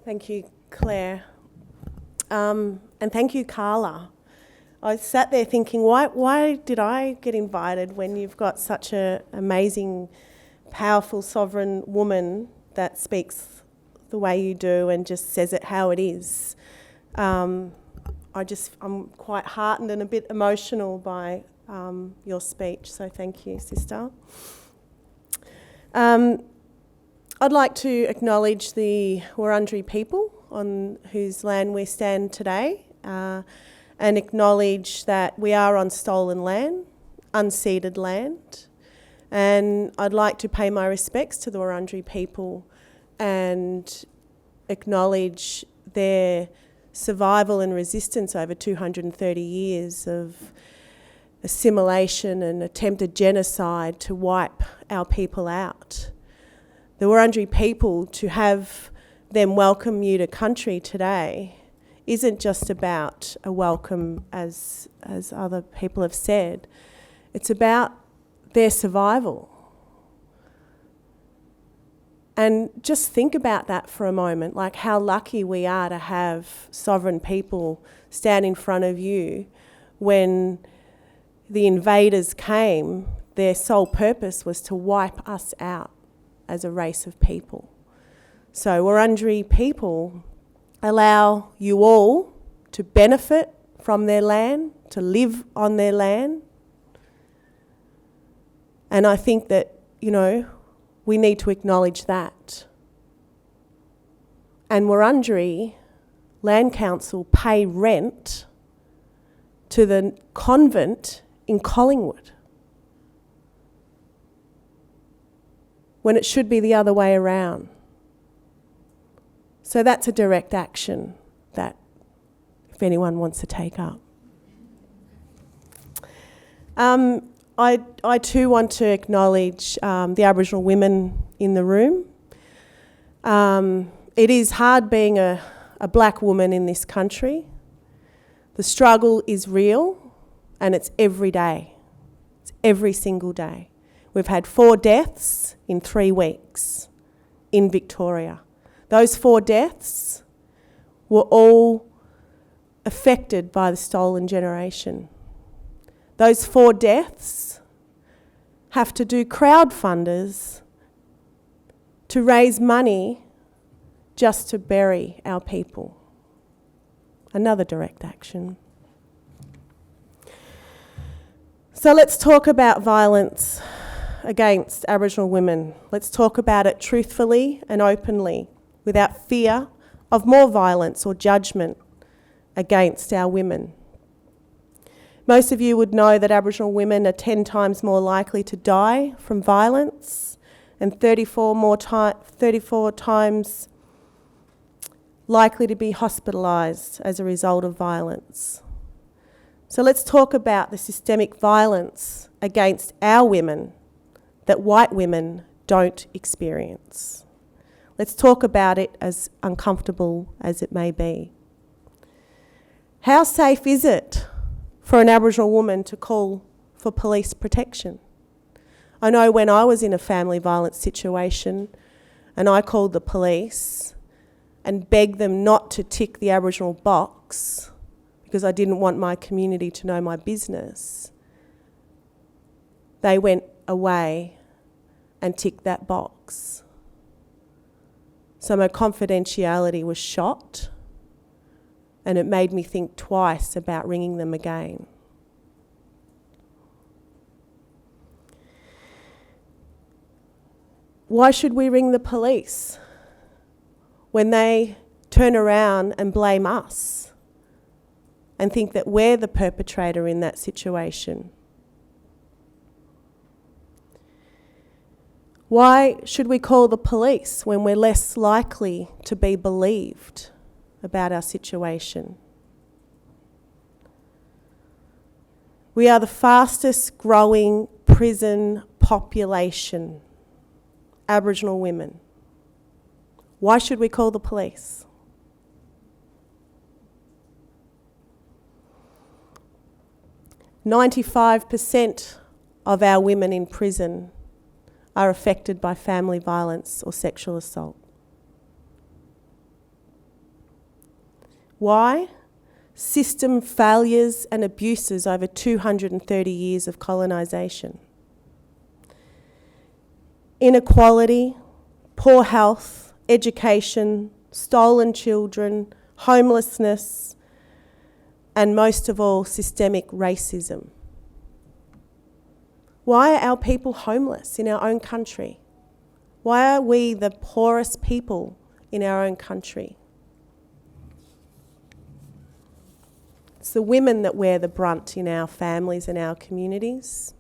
Thank you, Claire. And thank you, Carla. I sat there thinking, why did I get invited when you've got such an amazing, powerful, sovereign woman that speaks the way you do and just says it how it is? I'm quite heartened and a bit emotional by your speech, so thank you, sister. I'd like to acknowledge the Wurundjeri people on whose land we stand today, and acknowledge that we are on stolen land, unceded land. And I'd like to pay my respects to the Wurundjeri people and acknowledge their survival and resistance over 230 years of assimilation and attempted genocide to wipe our people out. The Wurundjeri people, to have them welcome you to country today isn't just about a welcome, as other people have said. It's about their survival. And just think about that for a moment, like how lucky we are to have sovereign people stand in front of you. When the invaders came, their sole purpose was to wipe us out as a race of people. So Wurundjeri people allow you all to benefit from their land, to live on their land. And I think that, we need to acknowledge that. And Wurundjeri Land Council pay rent to the convent in Collingwood, when it should be the other way around. So that's a direct action that, if anyone wants to take up. I too want to acknowledge the Aboriginal women in the room. It is hard being a black woman in this country. The struggle is real and it's every day. It's every single day. We've had 4 deaths in 3 weeks in Victoria. Those 4 deaths were all affected by the stolen generation. Those 4 deaths have to do crowdfunders to raise money just to bury our people. Another direct action. So let's talk about violence against Aboriginal women. Let's talk about it truthfully and openly, without fear of more violence or judgment against our women. Most of you would know that Aboriginal women are 10 times more likely to die from violence and 34 times likely to be hospitalised as a result of violence. So let's talk about the systemic violence against our women that white women don't experience. Let's talk about it, as uncomfortable as it may be. How safe is it for an Aboriginal woman to call for police protection? I know when I was in a family violence situation and I called the police and begged them not to tick the Aboriginal box because I didn't want my community to know my business, they went away and ticked that box. So my confidentiality was shot, and it made me think twice about ringing them again. Why should we ring the police when they turn around and blame us and think that we're the perpetrator in that situation? Why should we call the police when we're less likely to be believed about our situation? We are the fastest growing prison population, Aboriginal women. Why should we call the police? "95% of our women in prison are affected by family violence or sexual assault. Why? System failures and abuses over 230 years of colonisation. Inequality, poor health, education, stolen children, homelessness, and most of all, systemic racism. Why are our people homeless in our own country? Why are we the poorest people in our own country? It's the women that wear the brunt in our families and our communities.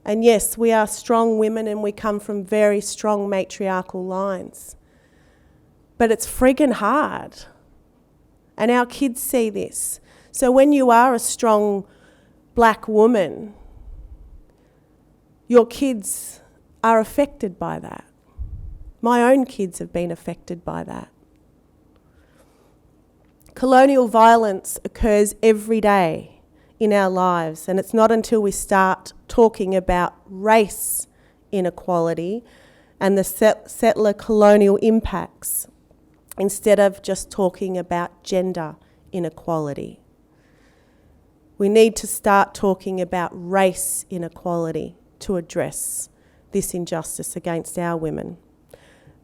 And yes, we are strong women and we come from very strong matriarchal lines. But it's friggin' hard. And our kids see this. So when you are a strong black woman, your kids are affected by that. My own kids have been affected by that. Colonial violence occurs every day in our lives, and it's not until we start talking about race inequality and the settler colonial impacts instead of just talking about gender inequality. We need to start talking about race inequality to address this injustice against our women.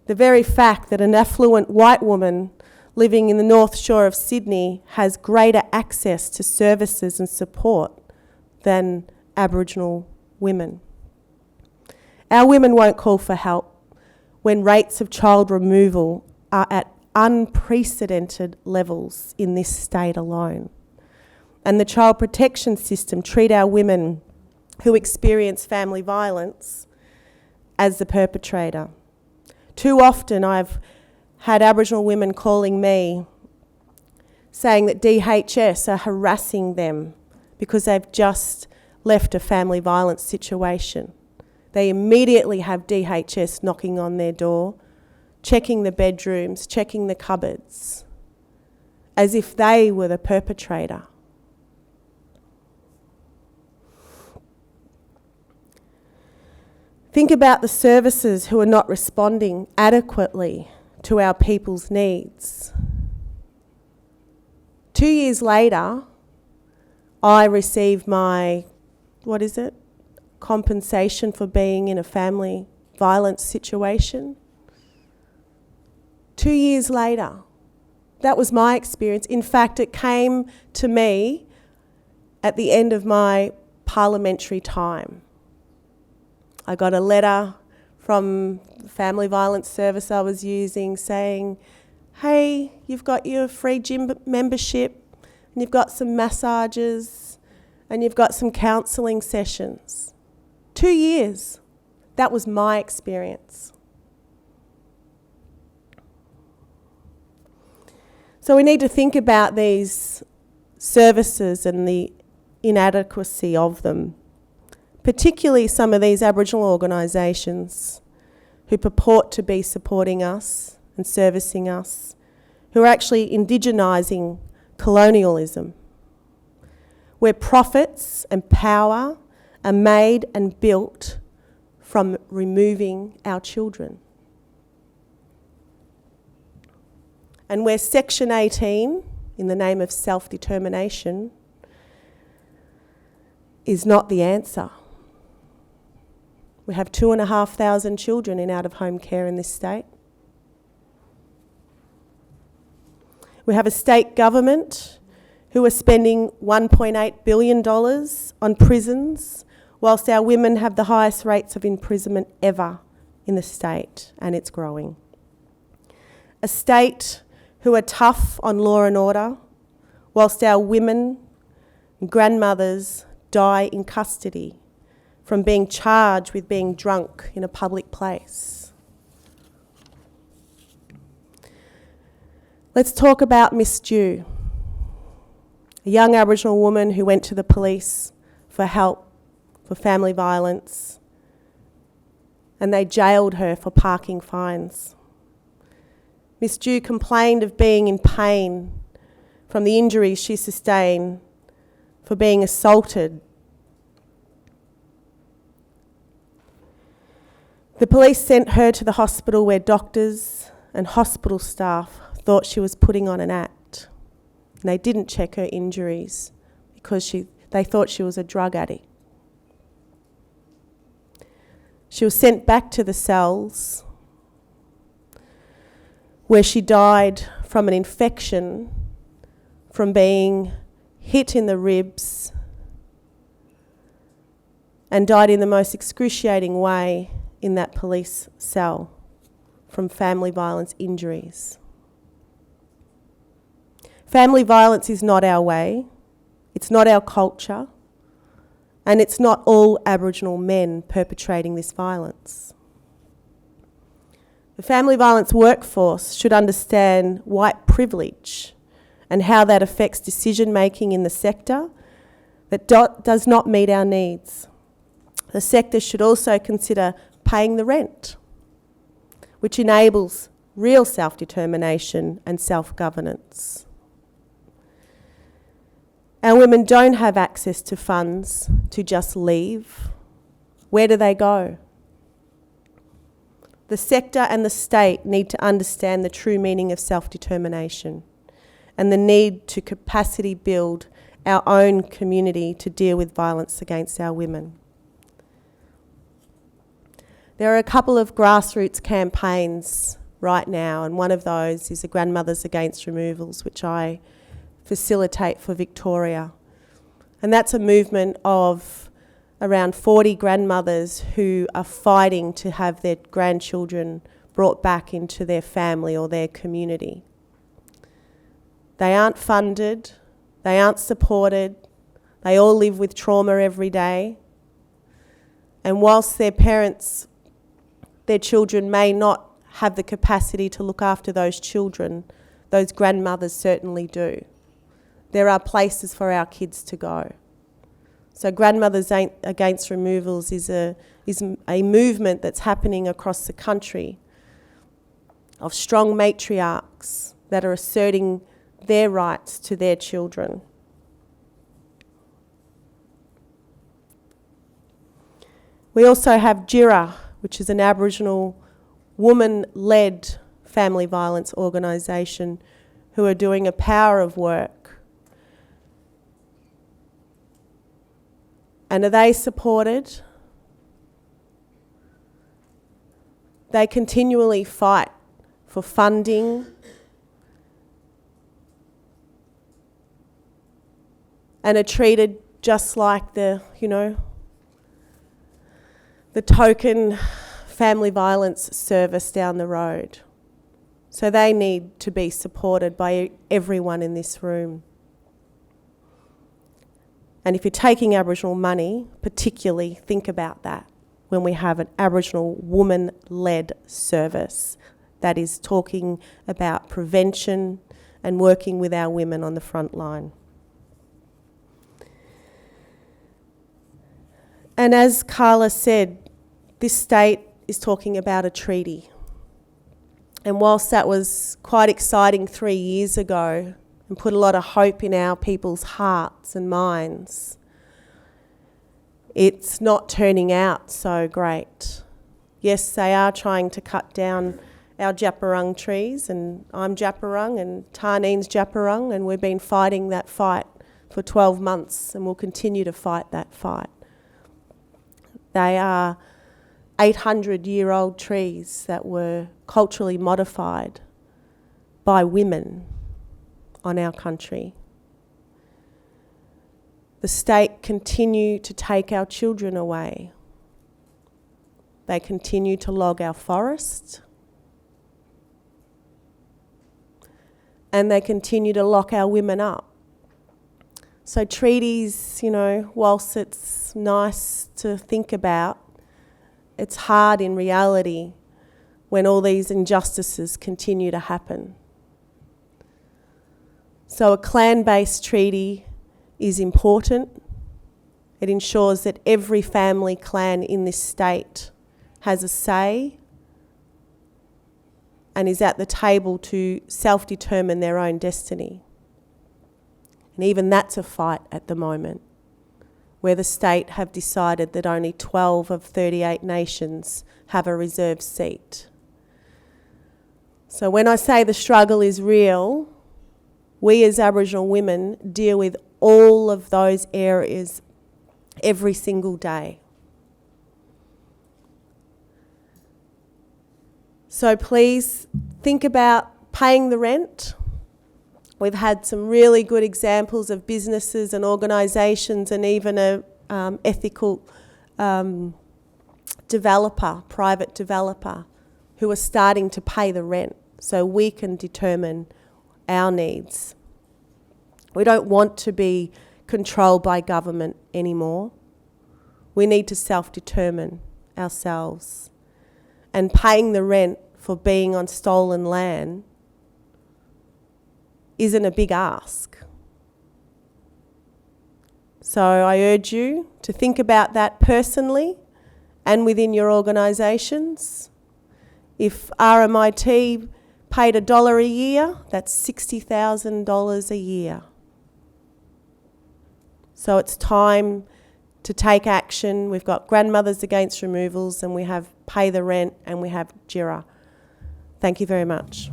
The very fact that an affluent white woman living in the North Shore of Sydney has greater access to services and support than Aboriginal women. Our women won't call for help when rates of child removal are at unprecedented levels in this state alone. And the child protection system treat our women who experience family violence as the perpetrator. Too often I've had Aboriginal women calling me saying that DHS are harassing them because they've just left a family violence situation. They immediately have DHS knocking on their door, checking the bedrooms, checking the cupboards, as if they were the perpetrator. Think about the services who are not responding adequately to our people's needs. 2 years later, I received my, compensation for being in a family violence situation. 2 years later, that was my experience. In fact, it came to me at the end of my parliamentary time. I got a letter from the family violence service I was using saying, hey, you've got your free gym membership and you've got some massages and you've got some counselling sessions. 2 years. That was my experience. So we need to think about these services and the inadequacy of them, particularly some of these Aboriginal organisations who purport to be supporting us and servicing us, who are actually indigenising colonialism, where profits and power are made and built from removing our children. And where Section 18, in the name of self-determination, is not the answer. We have 2,500 children in out-of-home care in this state. We have a state government who are spending $1.8 billion on prisons, whilst our women have the highest rates of imprisonment ever in the state, and it's growing. A state who are tough on law and order, whilst our women and grandmothers die in custody from being charged with being drunk in a public place. Let's talk about Miss Dew, a young Aboriginal woman who went to the police for help for family violence, and they jailed her for parking fines. Miss Dew complained of being in pain from the injuries she sustained for being assaulted. The police sent her to the hospital where doctors and hospital staff thought she was putting on an act. And they didn't check her injuries because they thought she was a drug addict. She was sent back to the cells where she died from an infection from being hit in the ribs and died in the most excruciating way in that police cell from family violence injuries. Family violence is not our way, it's not our culture, and it's not all Aboriginal men perpetrating this violence. The family violence workforce should understand white privilege and how that affects decision making in the sector that does not meet our needs. The sector should also consider paying the rent, which enables real self-determination and self-governance. Our women don't have access to funds to just leave. Where do they go? The sector and the state need to understand the true meaning of self-determination and the need to capacity build our own community to deal with violence against our women. There are a couple of grassroots campaigns right now, and one of those is the Grandmothers Against Removals, which I facilitate for Victoria. And that's a movement of around 40 grandmothers who are fighting to have their grandchildren brought back into their family or their community. They aren't funded, they aren't supported, they all live with trauma every day. And whilst their parents, their children may not have the capacity to look after those children, those grandmothers certainly do. There are places for our kids to go. So Grandmothers Against Removals is a movement that's happening across the country of strong matriarchs that are asserting their rights to their children. We also have JIRA, which is an Aboriginal woman-led family violence organisation who are doing a power of work. And are they supported? They continually fight for funding and are treated just like the token family violence service down the road. So they need to be supported by everyone in this room. And if you're taking Aboriginal money, particularly think about that when we have an Aboriginal woman-led service that is talking about prevention and working with our women on the front line. And as Carla said, this state is talking about a treaty. And whilst that was quite exciting 3 years ago and put a lot of hope in our people's hearts and minds, it's not turning out so great. Yes, they are trying to cut down our Djapurrung trees, and I'm Djapurrung and Tarneen's Djapurrung, and we've been fighting that fight for 12 months and we'll continue to fight that fight. They are 800-year-old trees that were culturally modified by women on our country. The state continue to take our children away. They continue to log our forests. And they continue to lock our women up. So treaties, whilst it's nice to think about, it's hard in reality when all these injustices continue to happen. So a clan-based treaty is important. It ensures that every family clan in this state has a say and is at the table to self-determine their own destiny. And even that's a fight at the moment, where the state have decided that only 12 of 38 nations have a reserved seat. So when I say the struggle is real, We as Aboriginal women deal with all of those areas every single day. So please think about paying the rent. We've had some really good examples of businesses and organisations and even a ethical developer, private developer, who are starting to pay the rent so we can determine our needs. We don't want to be controlled by government anymore. We need to self-determine ourselves. And paying the rent for being on stolen land isn't a big ask. So I urge you to think about that personally and within your organisations. If RMIT paid $1 a year, that's $60,000 a year. So it's time to take action. We've got Grandmothers Against Removals, and we have Pay the Rent, and we have JIRA. Thank you very much.